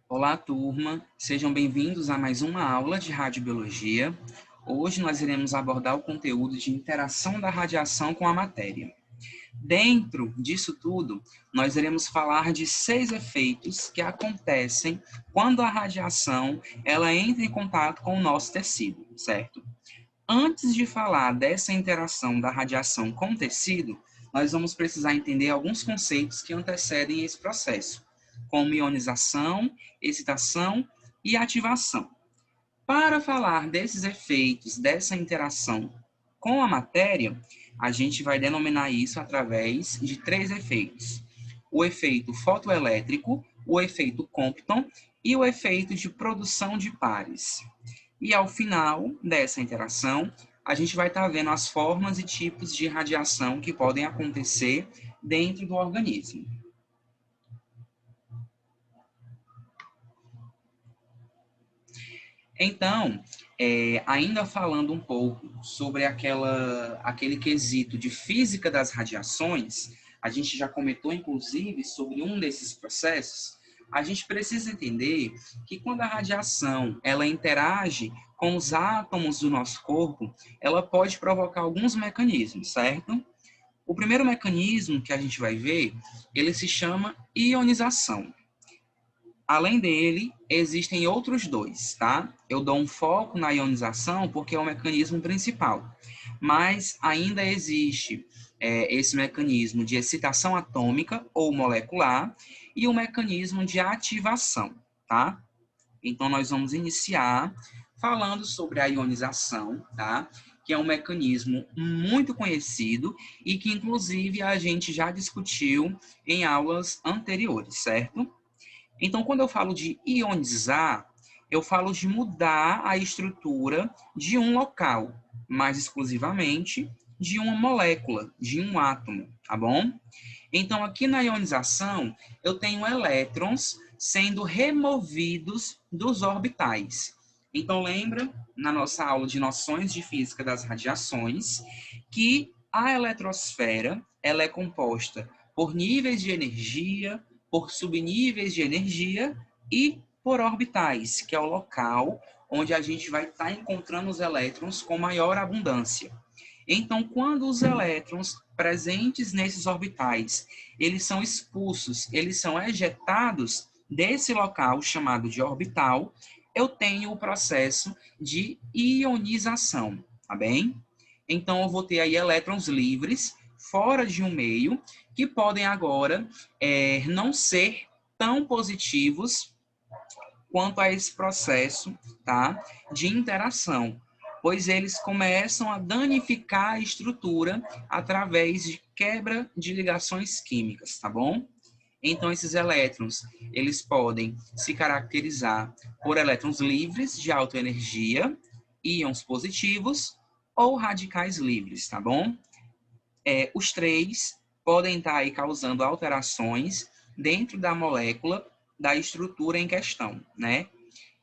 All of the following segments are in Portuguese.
Olá, turma. Sejam bem-vindos a mais uma aula de radiobiologia. Hoje nós iremos abordar o conteúdo de interação da radiação com a matéria. Dentro disso tudo, nós iremos falar de 6 efeitos que acontecem quando a radiação ela entra em contato com o nosso tecido, certo? Antes de falar dessa interação da radiação com o tecido, nós vamos precisar entender alguns conceitos que antecedem esse processo, como ionização, excitação e ativação. Para falar desses efeitos, dessa interação com a matéria, a gente vai denominar isso através de 3 efeitos: o efeito fotoelétrico, o efeito Compton e o efeito de produção de pares. E ao final dessa interação, a gente vai estar vendo as formas e tipos de radiação que podem acontecer dentro do organismo. Então, ainda falando um pouco sobre aquele quesito de física das radiações, a gente já comentou, inclusive, sobre um desses processos. A gente precisa entender que quando a radiação ela interage com os átomos do nosso corpo, ela pode provocar alguns mecanismos, certo? O primeiro mecanismo que a gente vai ver, ele se chama ionização. Além dele, existem outros dois, tá? Eu dou um foco na ionização porque é o mecanismo principal, mas ainda existe esse mecanismo de excitação atômica ou molecular e o mecanismo de ativação, tá? Então, nós vamos iniciar falando sobre a ionização, tá? Que é um mecanismo muito conhecido e que, inclusive, a gente já discutiu em aulas anteriores, certo? Então, quando eu falo de ionizar, eu falo de mudar a estrutura de um local, mais exclusivamente de uma molécula, de um átomo, tá bom? Então, aqui na ionização, eu tenho elétrons sendo removidos dos orbitais. Então, lembra, na nossa aula de noções de física das radiações, que a eletrosfera ela é composta por níveis de energia, por subníveis de energia e por orbitais, que é o local onde a gente vai estar encontrando os elétrons com maior abundância. Então, quando os elétrons presentes nesses orbitais, eles são expulsos, eles são ejetados desse local chamado de orbital, eu tenho o processo de ionização, tá bem? Então, eu vou ter aí elétrons livres fora de um meio que podem agora não ser tão positivos quanto a esse processo, tá, de interação, pois eles começam a danificar a estrutura através de quebra de ligações químicas, tá bom? Então, esses elétrons, eles podem se caracterizar por elétrons livres de alta energia, íons positivos ou radicais livres, tá bom? Os três podem estar aí causando alterações dentro da molécula da estrutura em questão, né?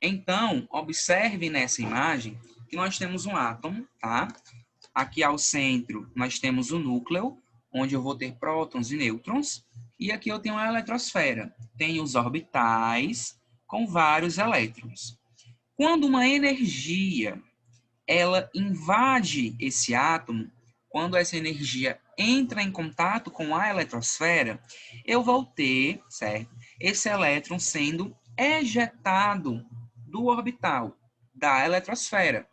Então, observe nessa imagem que nós temos um átomo, tá? Aqui ao centro nós temos o núcleo, onde eu vou ter prótons e nêutrons, e aqui eu tenho a eletrosfera, tem os orbitais com vários elétrons. Quando uma energia ela invade esse átomo, quando essa energia entra em contato com a eletrosfera, eu vou ter, certo, esse elétron sendo ejetado do orbital da eletrosfera.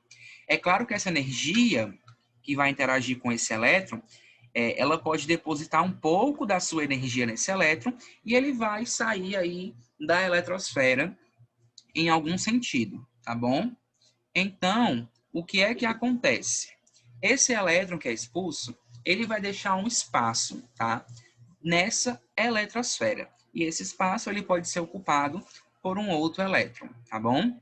É claro que essa energia que vai interagir com esse elétron, ela pode depositar um pouco da sua energia nesse elétron e ele vai sair aí da eletrosfera em algum sentido, tá bom? Então, o que é que acontece? Esse elétron que é expulso, ele vai deixar um espaço, tá? Nessa eletrosfera. E esse espaço ele pode ser ocupado por um outro elétron, tá bom?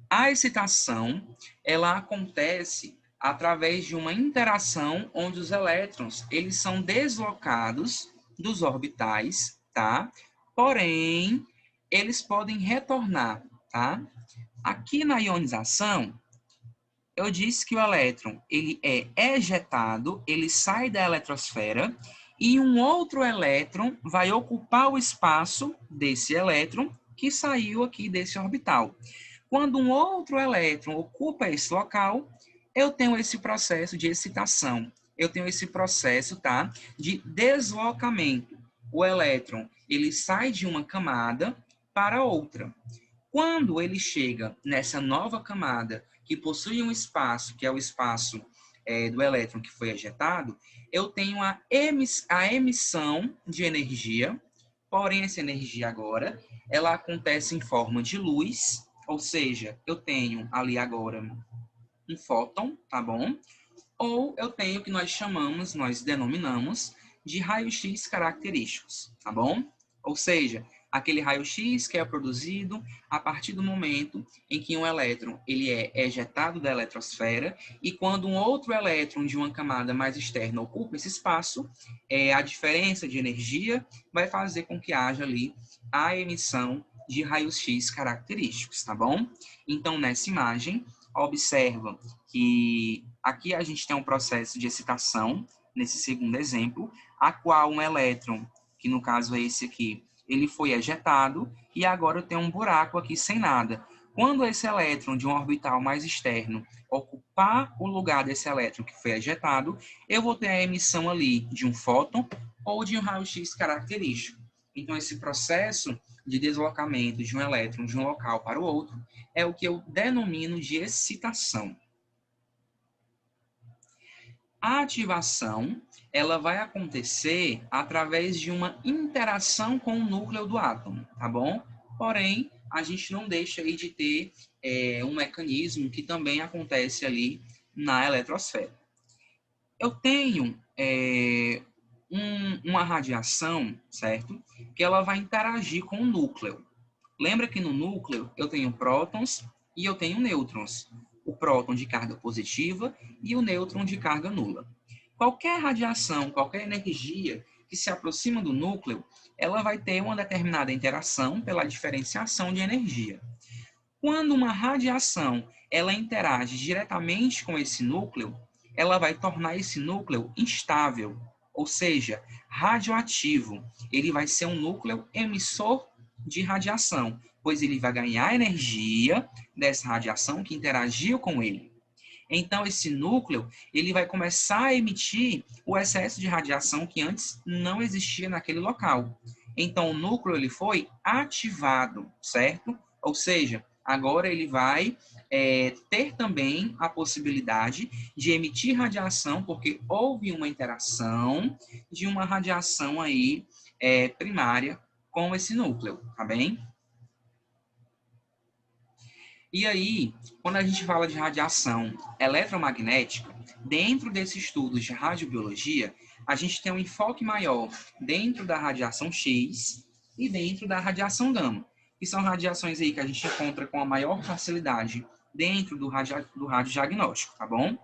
A excitação, ela acontece através de uma interação onde os elétrons, eles são deslocados dos orbitais, tá? Porém, eles podem retornar, tá? Aqui na ionização, eu disse que o elétron ele é ejetado, ele sai da eletrosfera e um outro elétron vai ocupar o espaço desse elétron que saiu aqui desse orbital. Quando um outro elétron ocupa esse local, eu tenho esse processo de excitação. Eu tenho esse processo, tá, de deslocamento. O elétron, ele sai de uma camada para outra. Quando ele chega nessa nova camada, que possui um espaço, que é o espaço do elétron que foi ejetado, eu tenho a emissão de energia, porém essa energia agora, ela acontece em forma de luz, ou seja, eu tenho ali agora um fóton, tá bom? Ou eu tenho o que nós denominamos de raio-x característicos, tá bom? Ou seja, aquele raio-x que é produzido a partir do momento em que um elétron ele é ejetado da eletrosfera e quando um outro elétron de uma camada mais externa ocupa esse espaço, a diferença de energia vai fazer com que haja ali a emissão de raios-x característicos, tá bom? Então, nessa imagem, observa que aqui a gente tem um processo de excitação, nesse segundo exemplo, a qual um elétron, que no caso é esse aqui, ele foi ejetado e agora eu tenho um buraco aqui sem nada. Quando esse elétron de um orbital mais externo ocupar o lugar desse elétron que foi ejetado, eu vou ter a emissão ali de um fóton ou de um raio-x característico. Então, esse processo de deslocamento de um elétron de um local para o outro é o que eu denomino de excitação. A ativação, ela vai acontecer através de uma interação com o núcleo do átomo, tá bom? Porém, a gente não deixa aí de ter um mecanismo que também acontece ali na eletrosfera. Eu tenho uma radiação, certo? Que ela vai interagir com o núcleo. Lembra que no núcleo eu tenho prótons e eu tenho nêutrons. O próton de carga positiva e o nêutron de carga nula. Qualquer radiação, qualquer energia que se aproxima do núcleo, ela vai ter uma determinada interação pela diferenciação de energia. Quando uma radiação ela interage diretamente com esse núcleo, ela vai tornar esse núcleo instável, ou seja, radioativo. Ele vai ser um núcleo emissor de radiação, pois ele vai ganhar energia dessa radiação que interagiu com ele. Então, esse núcleo ele vai começar a emitir o excesso de radiação que antes não existia naquele local. Então, o núcleo ele foi ativado, certo? Ou seja, agora ele vai ter também a possibilidade de emitir radiação, porque houve uma interação de uma radiação aí primária com esse núcleo, tá bem? E aí, quando a gente fala de radiação eletromagnética, dentro desses estudos de radiobiologia, a gente tem um enfoque maior dentro da radiação X e dentro da radiação gama, que são radiações aí que a gente encontra com a maior facilidade dentro do radiodiagnóstico, tá bom?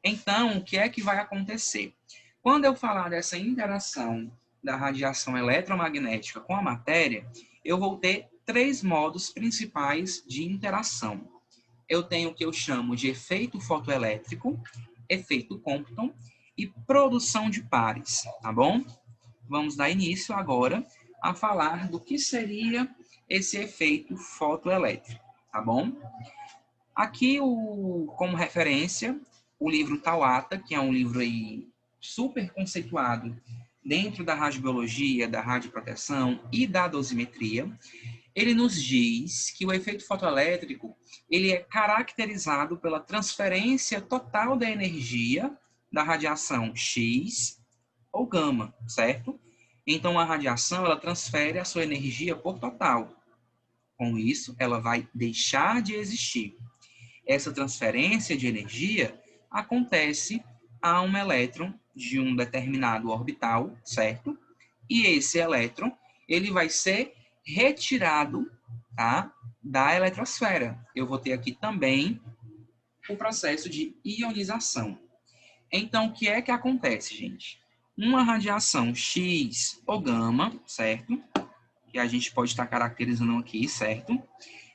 Então, o que é que vai acontecer? Quando eu falar dessa interação da radiação eletromagnética com a matéria, eu vou ter 3 modos principais de interação. Eu tenho o que eu chamo de efeito fotoelétrico, efeito Compton e produção de pares, tá bom? Vamos dar início agora a falar do que seria esse efeito fotoelétrico, tá bom? Aqui, como referência, o livro Tawata, que é um livro aí super conceituado dentro da radiobiologia, da radioproteção e da dosimetria, ele nos diz que o efeito fotoelétrico ele é caracterizado pela transferência total da energia da radiação X ou gama, certo? Então, a radiação ela transfere a sua energia por total. Com isso, ela vai deixar de existir. Essa transferência de energia acontece a um elétron de um determinado orbital, certo? E esse elétron ele vai ser retirado, tá, da eletrosfera. Eu vou ter aqui também o processo de ionização. Então, o que é que acontece, gente? Uma radiação X ou gama, certo? Que a gente pode estar caracterizando aqui, certo?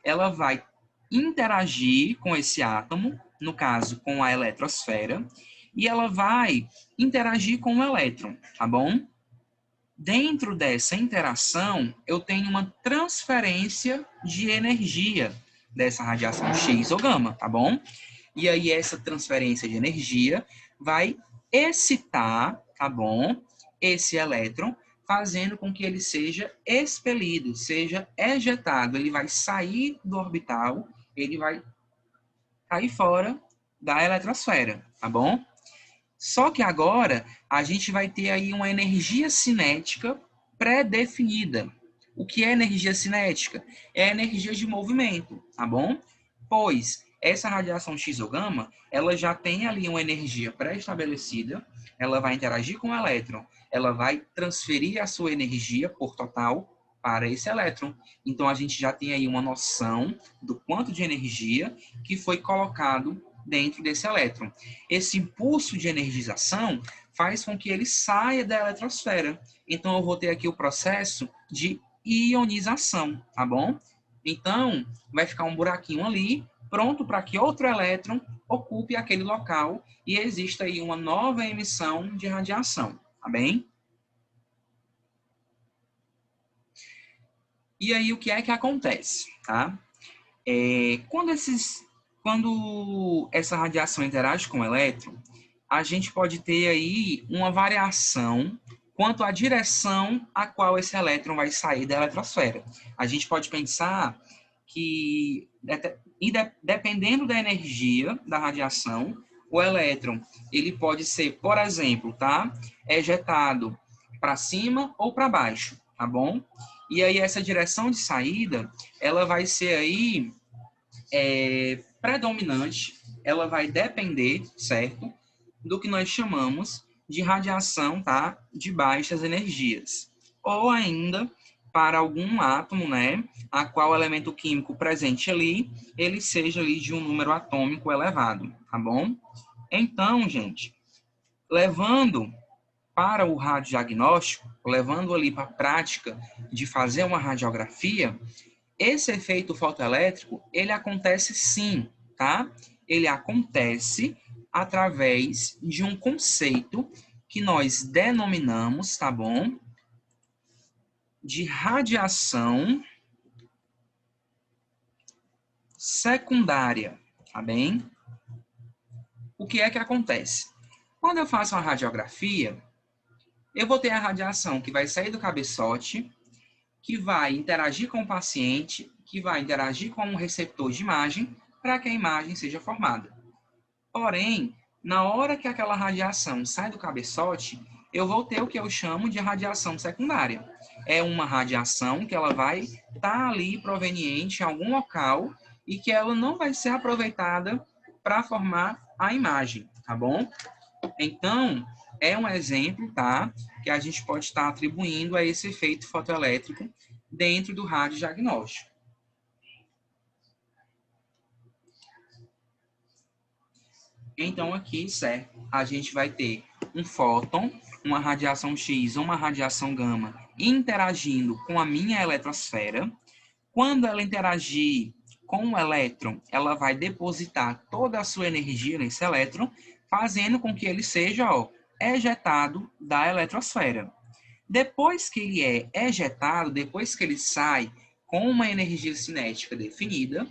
Ela vai interagir com esse átomo, no caso, com a eletrosfera, e ela vai interagir com o elétron, tá bom? Dentro dessa interação, eu tenho uma transferência de energia dessa radiação X ou gama, tá bom? E aí essa transferência de energia vai excitar, tá bom? Esse elétron, fazendo com que ele seja expelido, seja ejetado. Ele vai sair do orbital, ele vai cair fora da eletrosfera, tá bom? Só que agora a gente vai ter aí uma energia cinética pré-definida. O que é energia cinética? É energia de movimento, tá bom? Pois essa radiação X ou gama, ela já tem ali uma energia pré-estabelecida, ela vai interagir com o elétron, ela vai transferir a sua energia por total para esse elétron. Então a gente já tem aí uma noção do quanto de energia que foi colocado dentro desse elétron. Esse impulso de energização faz com que ele saia da eletrosfera. Então, eu vou ter aqui o processo de ionização, tá bom? Então, vai ficar um buraquinho ali, pronto para que outro elétron ocupe aquele local e exista aí uma nova emissão de radiação, tá bem? E aí, o que é que acontece, tá? Quando essa radiação interage com o elétron, a gente pode ter aí uma variação quanto à direção a qual esse elétron vai sair da eletrosfera. A gente pode pensar que, dependendo da energia da radiação, o elétron ele pode ser, por exemplo, tá, ejetado para cima ou para baixo, tá bom? E aí essa direção de saída, ela vai ser aí predominante, ela vai depender, certo, do que nós chamamos de radiação, tá, de baixas energias. Ou ainda, para algum átomo, né, a qual o elemento químico presente ali, ele seja ali de um número atômico elevado, tá bom? Então, gente, levando para o radiodiagnóstico, levando ali para a prática de fazer uma radiografia, esse efeito fotoelétrico, ele acontece sim, tá? Ele acontece através de um conceito que nós denominamos, tá bom? De radiação secundária, tá bem? O que é que acontece? Quando eu faço uma radiografia, eu vou ter a radiação que vai sair do cabeçote, que vai interagir com o paciente, que vai interagir com um receptor de imagem, para que a imagem seja formada. Porém, na hora que aquela radiação sai do cabeçote, eu vou ter o que eu chamo de radiação secundária. É uma radiação que ela vai estar ali proveniente em algum local e que ela não vai ser aproveitada para formar a imagem, tá bom? Então, é um exemplo, tá, que a gente pode estar atribuindo a esse efeito fotoelétrico dentro do radiodiagnóstico. Então, aqui, certo, a gente vai ter um fóton, uma radiação X ou uma radiação gama interagindo com a minha eletrosfera. Quando ela interagir com o elétron, ela vai depositar toda a sua energia nesse elétron, fazendo com que ele seja ejetado da eletrosfera. Depois que ele é ejetado, depois que ele sai com uma energia cinética definida,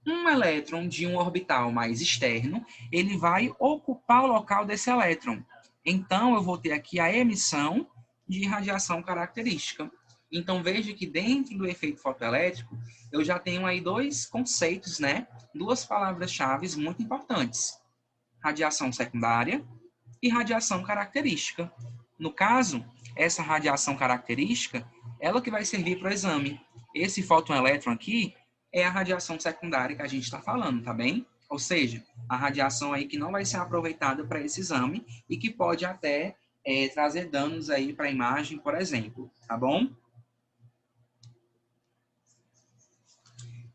um elétron de um orbital mais externo, ele vai ocupar o local desse elétron. Então, eu vou ter aqui a emissão de radiação característica. Então, veja que dentro do efeito fotoelétrico, eu já tenho aí dois conceitos, né? Duas palavras-chave muito importantes. Radiação secundária e radiação característica. No caso, essa radiação característica, ela que vai servir para o exame. Esse fóton-elétron aqui é a radiação secundária que a gente está falando, tá bem? Ou seja, a radiação aí que não vai ser aproveitada para esse exame e que pode até trazer danos aí para a imagem, por exemplo, tá bom?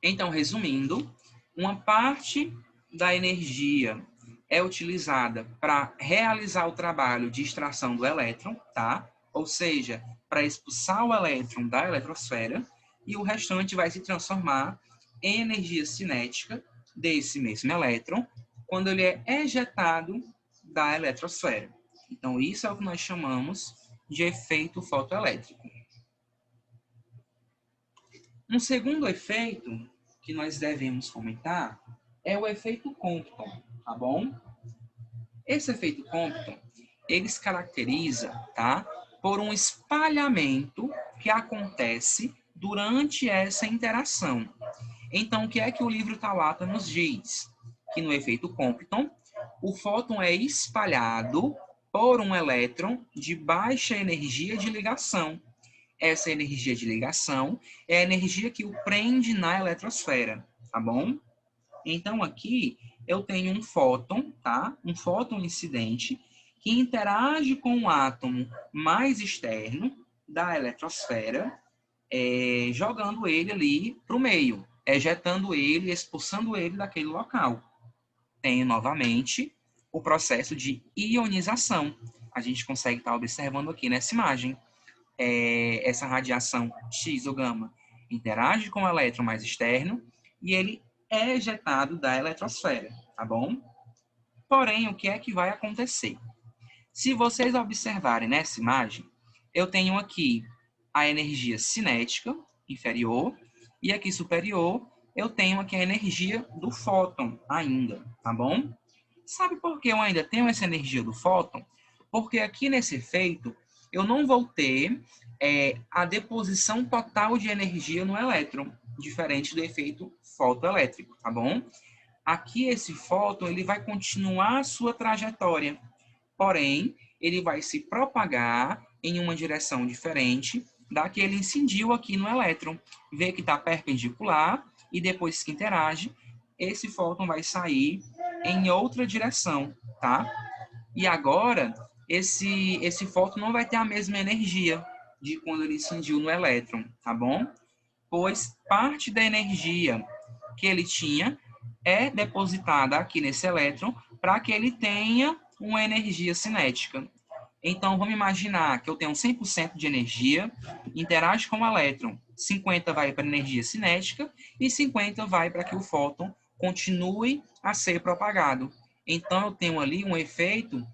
Então, resumindo, uma parte da energia é utilizada para realizar o trabalho de extração do elétron, tá? Ou seja, para expulsar o elétron da eletrosfera, e o restante vai se transformar em energia cinética desse mesmo elétron quando ele é ejetado da eletrosfera. Então, isso é o que nós chamamos de efeito fotoelétrico. Um segundo efeito que nós devemos comentar é o efeito Compton, tá bom? Esse efeito Compton, ele se caracteriza, tá, por um espalhamento que acontece durante essa interação. Então, o que é que o livro Talata nos diz? Que no efeito Compton, o fóton é espalhado por um elétron de baixa energia de ligação. Essa energia de ligação é a energia que o prende na eletrosfera, tá bom? Então, aqui eu tenho um fóton, tá? Um fóton incidente que interage com um átomo mais externo da eletrosfera, jogando ele ali para o meio, ejetando ele, expulsando ele daquele local. Tenho novamente o processo de ionização. A gente consegue estar observando aqui nessa imagem. Essa radiação X ou gama interage com o elétron mais externo e ele é ejetado da eletrosfera, tá bom? Porém, o que é que vai acontecer? Se vocês observarem nessa imagem, eu tenho aqui a energia cinética inferior e aqui superior eu tenho aqui a energia do fóton ainda, tá bom? Sabe por que eu ainda tenho essa energia do fóton? Porque aqui nesse efeito eu não vou ter a deposição total de energia no elétron, diferente do efeito fotoelétrico, tá bom? Aqui esse fóton ele vai continuar a sua trajetória, porém ele vai se propagar em uma direção diferente da que ele incidiu aqui no elétron. Vê que está perpendicular e depois que interage, esse fóton vai sair em outra direção, tá? E agora, esse fóton não vai ter a mesma energia de quando ele incidiu no elétron, tá bom? Pois parte da energia que ele tinha é depositada aqui nesse elétron para que ele tenha uma energia cinética. Então, vamos imaginar que eu tenho 100% de energia, interage com o elétron, 50 vai para a energia cinética e 50 vai para que o fóton continue a ser propagado. Então, eu tenho ali um efeito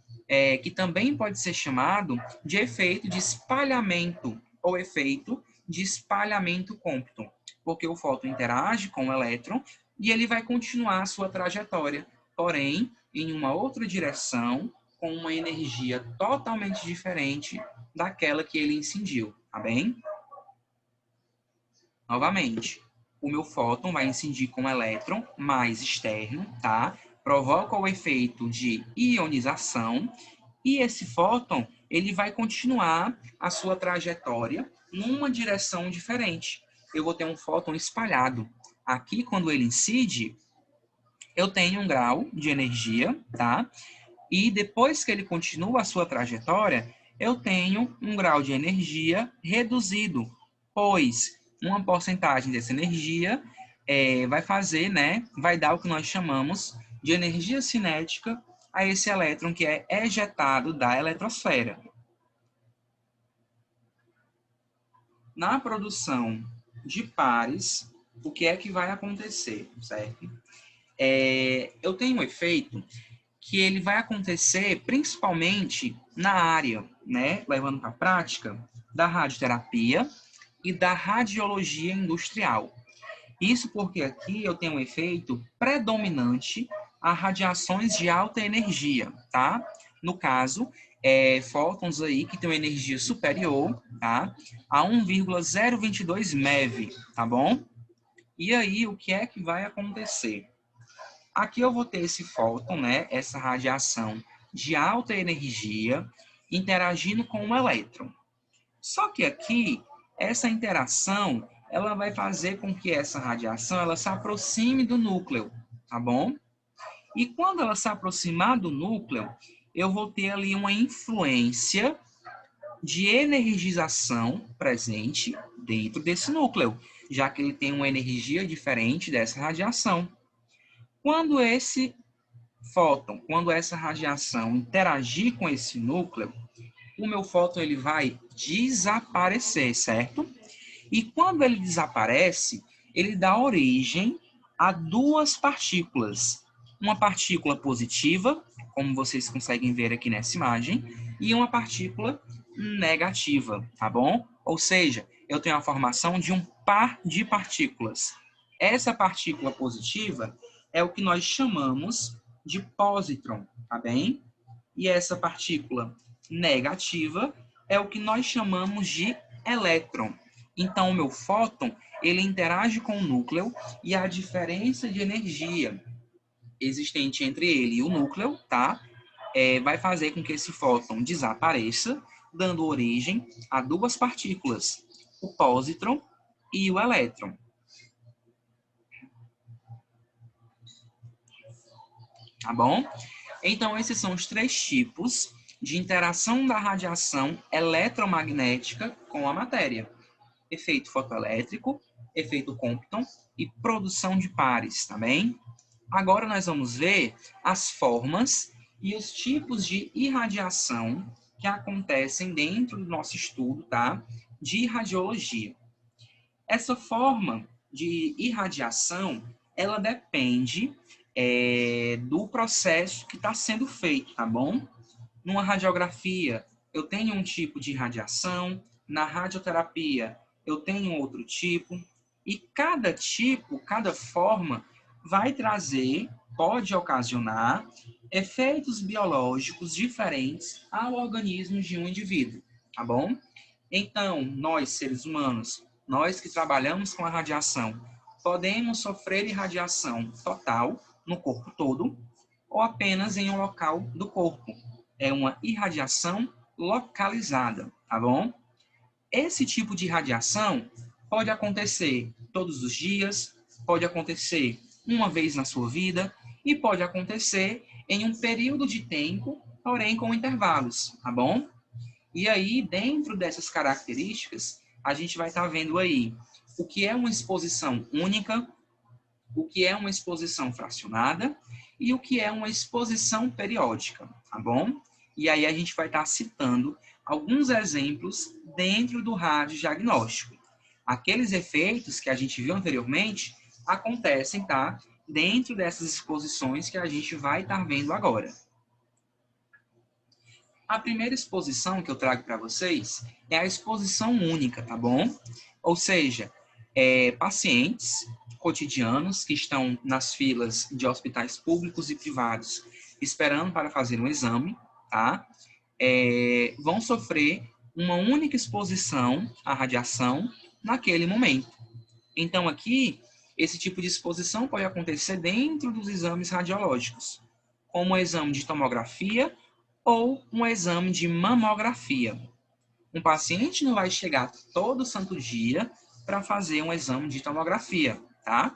que também pode ser chamado de efeito de espalhamento ou efeito de espalhamento Compton, porque o fóton interage com o elétron e ele vai continuar a sua trajetória, porém, em uma outra direção, com uma energia totalmente diferente daquela que ele incidiu, tá bem? Novamente, o meu fóton vai incidir com o elétron mais externo, tá? Provoca o efeito de ionização e esse fóton ele vai continuar a sua trajetória numa direção diferente. Eu vou ter um fóton espalhado. Aqui, quando ele incide, eu tenho um grau de energia, tá? E depois que ele continua a sua trajetória, eu tenho um grau de energia reduzido, pois uma porcentagem dessa energia vai fazer, né, vai dar o que nós chamamos de energia cinética a esse elétron que é ejetado da eletrosfera. Na produção de pares, o que é que vai acontecer, certo? Eu tenho um efeito que ele vai acontecer principalmente na área, né, levando para a prática, da radioterapia e da radiologia industrial. Isso porque aqui eu tenho um efeito predominante a radiações de alta energia, tá? No caso, fótons aí que têm uma energia superior, tá? A 1,022 MeV, tá bom? E aí, o que é que vai acontecer? Aqui eu vou ter esse fóton, né? Essa radiação de alta energia interagindo com um elétron. Só que aqui, essa interação, ela vai fazer com que essa radiação ela se aproxime do núcleo, tá bom? E quando ela se aproximar do núcleo, eu vou ter ali uma influência de energização presente dentro desse núcleo, já que ele tem uma energia diferente dessa radiação. Quando esse fóton, quando essa radiação interagir com esse núcleo, o meu fóton ele vai desaparecer, certo? E quando ele desaparece, ele dá origem a duas partículas. Uma partícula positiva, como vocês conseguem ver aqui nessa imagem, e uma partícula negativa, tá bom? Ou seja, eu tenho a formação de um par de partículas. Essa partícula positiva é o que nós chamamos de pósitron, tá bem? E essa partícula negativa é o que nós chamamos de elétron. Então, o meu fóton, ele interage com o núcleo e a diferença de energia existente entre ele e o núcleo, tá? Vai fazer com que esse fóton desapareça, dando origem a duas partículas, o pósitron e o elétron. Tá bom? Então, esses são os três tipos de interação da radiação eletromagnética com a matéria. Efeito fotoelétrico, efeito Compton e produção de pares, tá bem? Agora nós vamos ver as formas e os tipos de irradiação que acontecem dentro do nosso estudo, tá? De radiologia. Essa forma de irradiação, ela depende do processo que está sendo feito, tá bom? Numa radiografia, eu tenho um tipo de radiação, na radioterapia, eu tenho outro tipo, e cada tipo, cada forma, vai trazer, pode ocasionar, efeitos biológicos diferentes ao organismo de um indivíduo, tá bom? Então, nós, seres humanos, nós que trabalhamos com a radiação, podemos sofrer irradiação total no corpo todo ou apenas em um local do corpo. É uma irradiação localizada, tá bom? Esse tipo de radiação pode acontecer todos os dias, pode acontecer uma vez na sua vida e pode acontecer em um período de tempo, porém com intervalos, tá bom? E aí, dentro dessas características, a gente vai estar vendo aí o que é uma exposição única, o que é uma exposição fracionada e o que é uma exposição periódica, tá bom? E aí a gente vai estar citando alguns exemplos dentro do radiodiagnóstico. Aqueles efeitos que a gente viu anteriormente acontecem, tá? Dentro dessas exposições que a gente vai estar vendo agora. A primeira exposição que eu trago para vocês é a exposição única, tá bom? Ou seja, pacientes cotidianos que estão nas filas de hospitais públicos e privados esperando para fazer um exame, tá? Vão sofrer uma única exposição à radiação naquele momento. Então, aqui, esse tipo de exposição pode acontecer dentro dos exames radiológicos, como o exame de tomografia ou um exame de mamografia. Um paciente não vai chegar todo santo dia para fazer um exame de tomografia, tá?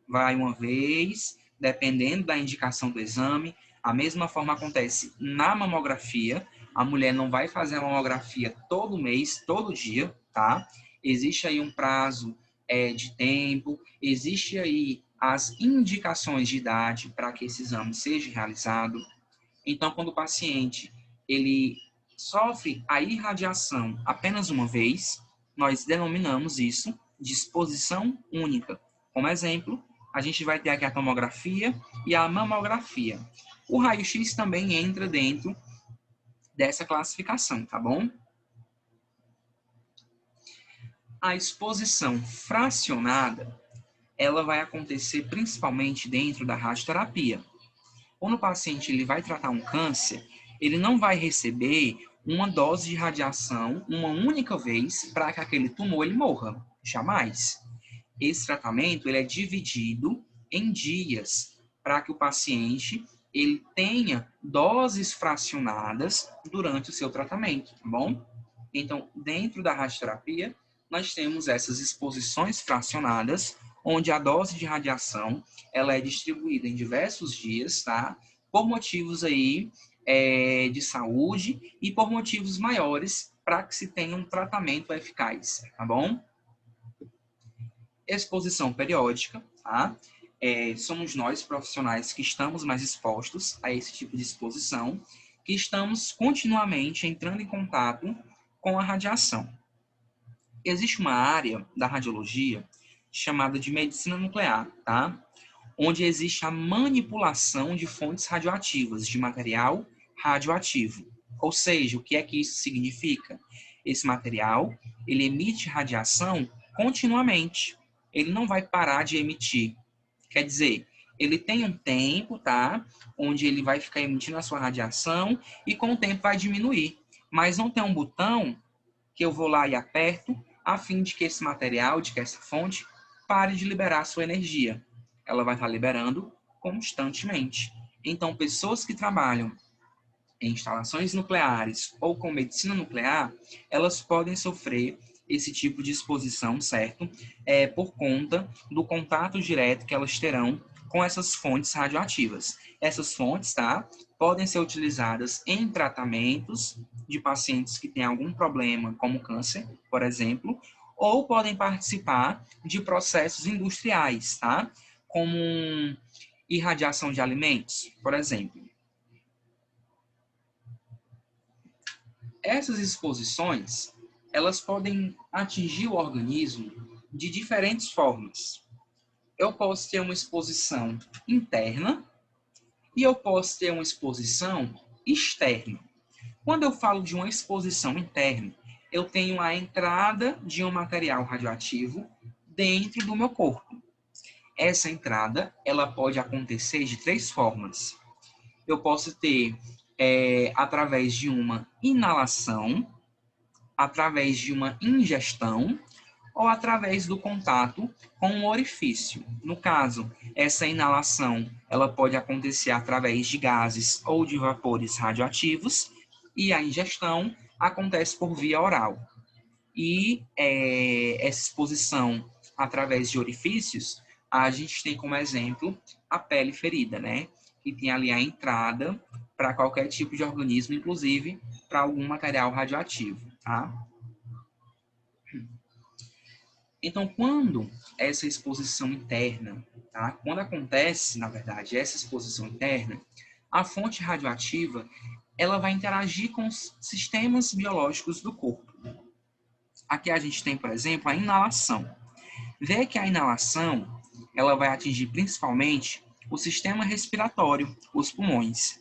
Vai uma vez, dependendo da indicação do exame. A mesma forma acontece na mamografia. A mulher não vai fazer a mamografia todo mês, todo dia, tá? Existe aí um prazo de tempo, existe aí as indicações de idade para que esse exame seja realizado. Então, quando o paciente ele sofre a irradiação apenas uma vez, nós denominamos isso de exposição única. Como exemplo, a gente vai ter aqui a tomografia e a mamografia. O raio-x também entra dentro dessa classificação, tá bom? A exposição fracionada, ela vai acontecer principalmente dentro da radioterapia. Quando o paciente ele vai tratar um câncer, ele não vai receber uma dose de radiação uma única vez para que aquele tumor ele morra. Jamais. Esse tratamento ele é dividido em dias para que o paciente ele tenha doses fracionadas durante o seu tratamento, tá bom? Então, dentro da radioterapia, nós temos essas exposições fracionadas, onde a dose de radiação ela é distribuída em diversos dias, tá? Por motivos aí de saúde e por motivos maiores para que se tenha um tratamento eficaz, tá bom? Exposição periódica, tá? Somos nós, profissionais, que estamos mais expostos a esse tipo de exposição, que estamos continuamente entrando em contato com a radiação. Existe uma área da radiologia chamada de medicina nuclear, tá? Onde existe a manipulação de fontes radioativas, de material radioativo. Ou seja, o que é que isso significa? Esse material, ele emite radiação continuamente. Ele não vai parar de emitir. Quer dizer, ele tem um tempo, tá? Onde ele vai ficar emitindo a sua radiação e com o tempo vai diminuir. Mas não tem um botão que eu vou lá e aperto a fim de que esse material, de que essa fonte, pare de liberar a sua energia. Ela vai estar liberando constantemente. Então, pessoas que trabalham em instalações nucleares ou com medicina nuclear, elas podem sofrer esse tipo de exposição, certo? Por conta do contato direto que elas terão com essas fontes radioativas. Essas fontes, tá? Podem ser utilizadas em tratamentos de pacientes que têm algum problema, como câncer, por exemplo, ou podem participar de processos industriais, tá? Como irradiação de alimentos, por exemplo. Essas exposições, elas podem atingir o organismo de diferentes formas. Eu posso ter uma exposição interna e eu posso ter uma exposição externa. Quando eu falo de uma exposição interna, eu tenho a entrada de um material radioativo dentro do meu corpo. Essa entrada, ela pode acontecer de 3 formas. Eu posso ter através de uma inalação, através de uma ingestão ou através do contato com um orifício. No caso, essa inalação ela pode acontecer através de gases ou de vapores radioativos e a ingestão acontece por via oral. E essa exposição através de orifícios, a gente tem como exemplo a pele ferida, né? Que tem ali a entrada para qualquer tipo de organismo, inclusive para algum material radioativo, tá? Então, quando essa exposição interna, tá? Quando acontece, na verdade, essa exposição interna, a fonte radioativa, ela vai interagir com os sistemas biológicos do corpo. Aqui a gente tem, por exemplo, a inalação. Vê que a inalação, ela vai atingir principalmente o sistema respiratório, os pulmões.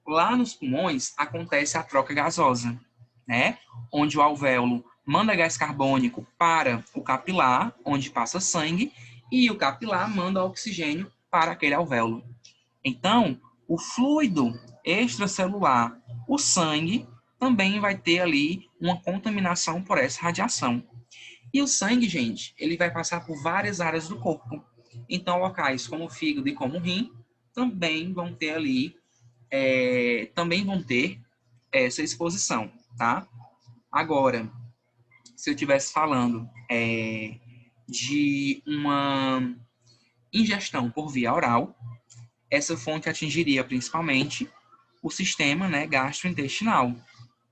Lá nos pulmões acontece a troca gasosa, né? Onde o alvéolo manda gás carbônico para o capilar, onde passa sangue, e o capilar manda oxigênio para aquele alvéolo. Então, o fluido extracelular, o sangue, também vai ter ali uma contaminação por essa radiação. E o sangue, gente, ele vai passar por várias áreas do corpo. Então, locais como o fígado e como o rim também vão ter ali, também vão ter essa exposição, tá? Agora, se eu estivesse falando de uma ingestão por via oral, essa fonte atingiria principalmente o sistema, né, gastrointestinal.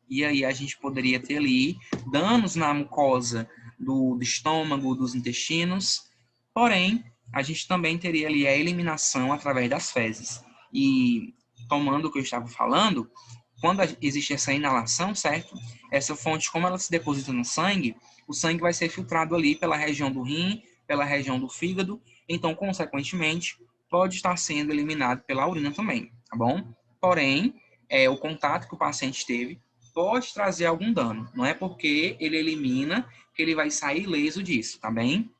E aí a gente poderia ter ali danos na mucosa do estômago, dos intestinos, porém, a gente também teria ali a eliminação através das fezes. E tomando o que eu estava falando, quando existe essa inalação, certo? Essa fonte, como ela se deposita no sangue, o sangue vai ser filtrado ali pela região do rim, pela região do fígado, então, consequentemente, pode estar sendo eliminado pela urina também, tá bom? Porém, o contato que o paciente teve pode trazer algum dano. Não é porque ele elimina que ele vai sair ileso disso, tá bem?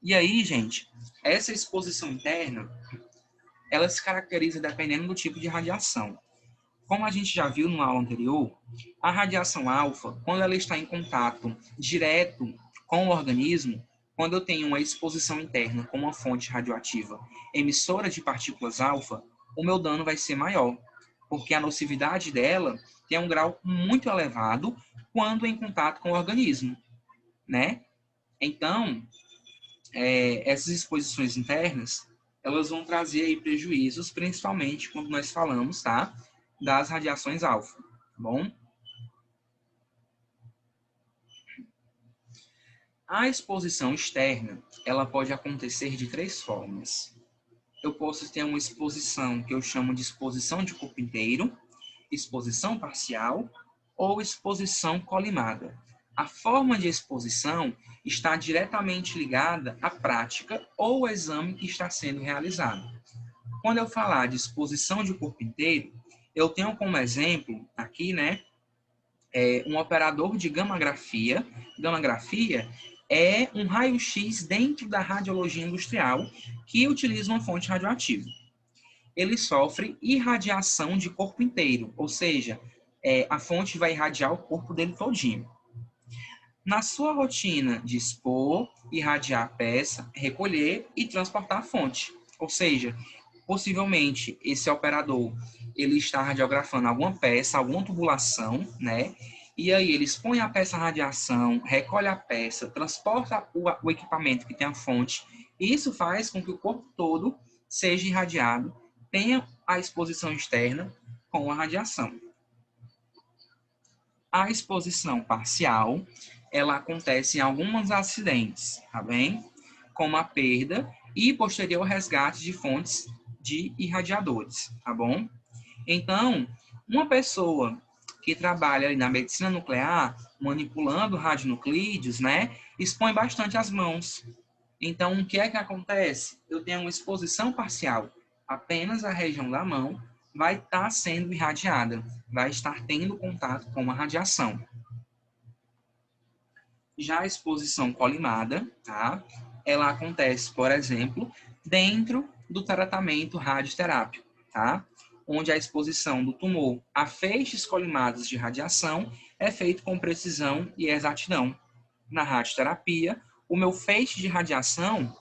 E aí, gente, essa exposição interna, ela se caracteriza dependendo do tipo de radiação. Como a gente já viu na aula anterior, a radiação alfa, quando ela está em contato direto com o organismo, quando eu tenho uma exposição interna com uma fonte radioativa emissora de partículas alfa, o meu dano vai ser maior, porque a nocividade dela tem um grau muito elevado quando em contato com o organismo, né? Então, essas exposições internas, elas vão trazer aí prejuízos, principalmente quando nós falamos, tá? Das radiações alfa, tá bom? A exposição externa, ela pode acontecer de 3 formas. Eu posso ter uma exposição que eu chamo de exposição de corpo inteiro, exposição parcial ou exposição colimada. A forma de exposição está diretamente ligada à prática ou exame que está sendo realizado. Quando eu falar de exposição de corpo inteiro, eu tenho como exemplo aqui, né, um operador de gammagrafia. Gammagrafia é um raio-x dentro da radiologia industrial que utiliza uma fonte radioativa. Ele sofre irradiação de corpo inteiro, ou seja, a fonte vai irradiar o corpo dele todinho. Na sua rotina de expor, irradiar a peça, recolher e transportar a fonte. Ou seja, possivelmente esse operador ele está radiografando alguma peça, alguma tubulação, né? E aí ele expõe a peça à radiação, recolhe a peça, transporta o equipamento que tem a fonte. E isso faz com que o corpo todo seja irradiado, tenha a exposição externa com a radiação. A exposição parcial, ela acontece em alguns acidentes, tá bem? Como a perda e posterior resgate de fontes de irradiadores, tá bom? Então, uma pessoa que trabalha ali na medicina nuclear, manipulando radionuclídeos, né, expõe bastante as mãos. Então, o que é que acontece? Eu tenho uma exposição parcial, apenas a região da mão vai estar sendo irradiada, vai estar tendo contato com a radiação. Já a exposição colimada, tá? Ela acontece, por exemplo, dentro do tratamento radioterápico, tá? Onde a exposição do tumor a feixes colimados de radiação é feita com precisão e exatidão. Na radioterapia, o meu feixe de radiação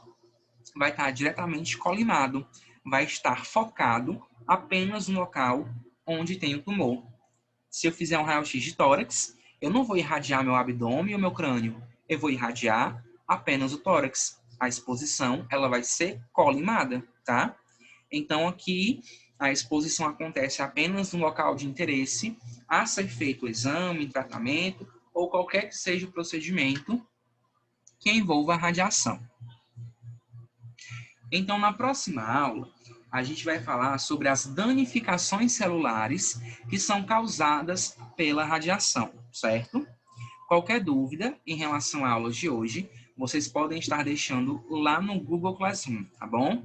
vai estar diretamente colimado, vai estar focado apenas no local onde tem o tumor. Se eu fizer um raio-x de tórax, eu não vou irradiar meu abdômen ou meu crânio, eu vou irradiar apenas o tórax. A exposição, ela vai ser colimada, tá? Então, aqui, a exposição acontece apenas no local de interesse a ser feito o exame, tratamento ou qualquer que seja o procedimento que envolva a radiação. Então, na próxima aula, a gente vai falar sobre as danificações celulares que são causadas pela radiação, certo? Qualquer dúvida em relação à aula de hoje, vocês podem estar deixando lá no Google Classroom, tá bom?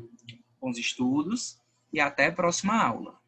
Bons estudos e até a próxima aula.